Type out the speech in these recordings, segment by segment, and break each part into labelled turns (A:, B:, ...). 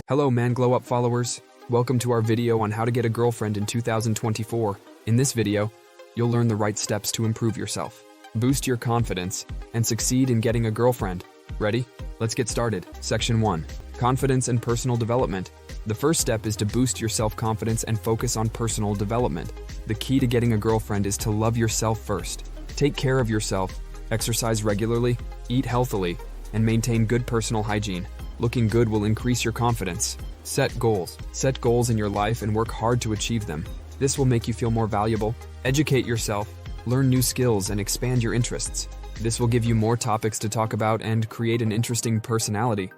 A: Hello Man Glow Up followers, welcome to our video on how to get a girlfriend in 2024. In this video, you'll learn the right steps to improve yourself, boost your confidence, and succeed in getting a girlfriend. Ready? Let's get started. Section 1. Confidence and personal development. The first step is to boost your self-confidence and focus on personal development. The key to getting a girlfriend is to love yourself first. Take care of yourself, exercise regularly, eat healthily, and maintain good personal hygiene. Looking good will increase your confidence. Set goals. Set goals in your life and work hard to achieve them. This will make you feel more valuable. Educate yourself, learn new skills, and expand your interests. This will give you more topics to talk about and create an interesting personality.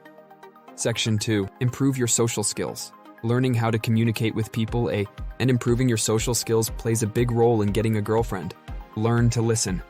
A: Section 2. Improve your social skills. Learning how to communicate with people and improving your social skills plays a big role in getting a girlfriend. Learn to listen.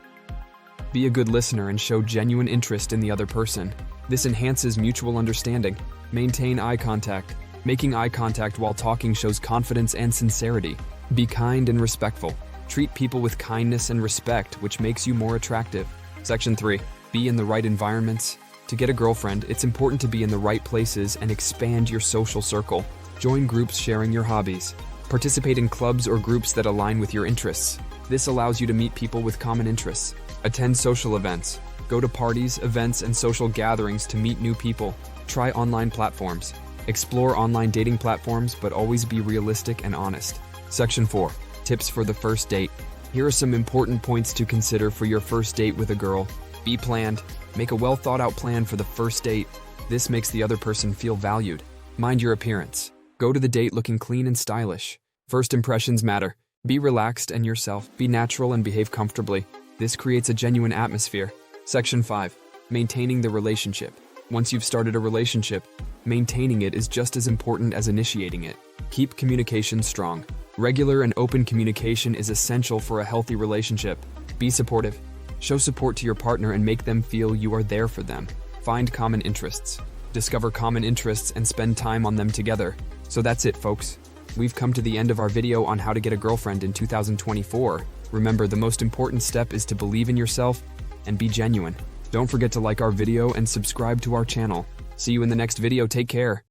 A: Be a good listener and show genuine interest in the other person. This enhances mutual understanding. Maintain eye contact. Making eye contact while talking shows confidence and sincerity. Be kind and respectful. Treat people with kindness and respect, which makes you more attractive. Section 3. Be in the right environments. To get a girlfriend, it's important to be in the right places and expand your social circle. Join groups sharing your hobbies. Participate in clubs or groups that align with your interests. This allows you to meet people with common interests. Attend social events. Go to parties, events, and social gatherings to meet new people. Try online platforms. Explore online dating platforms, but always be realistic and honest. Section 4. Tips for the first date. Here are some important points to consider for your first date with a girl. Be planned. Make a well-thought-out plan for the first date. This makes the other person feel valued. Mind your appearance. Go to the date looking clean and stylish. First impressions matter. Be relaxed and yourself. Be natural and behave comfortably. This creates a genuine atmosphere. Section 5. Maintaining the relationship. Once you've started a relationship, maintaining it is just as important as initiating it. Keep communication strong. Regular and open communication is essential for a healthy relationship. Be supportive. Show support to your partner and make them feel you are there for them. Find common interests. Discover common interests and spend time on them together. So that's it, folks. We've come to the end of our video on how to get a girlfriend in 2024. Remember, the most important step is to believe in yourself and be genuine. Don't forget to like our video and subscribe to our channel. See you in the next video. Take care.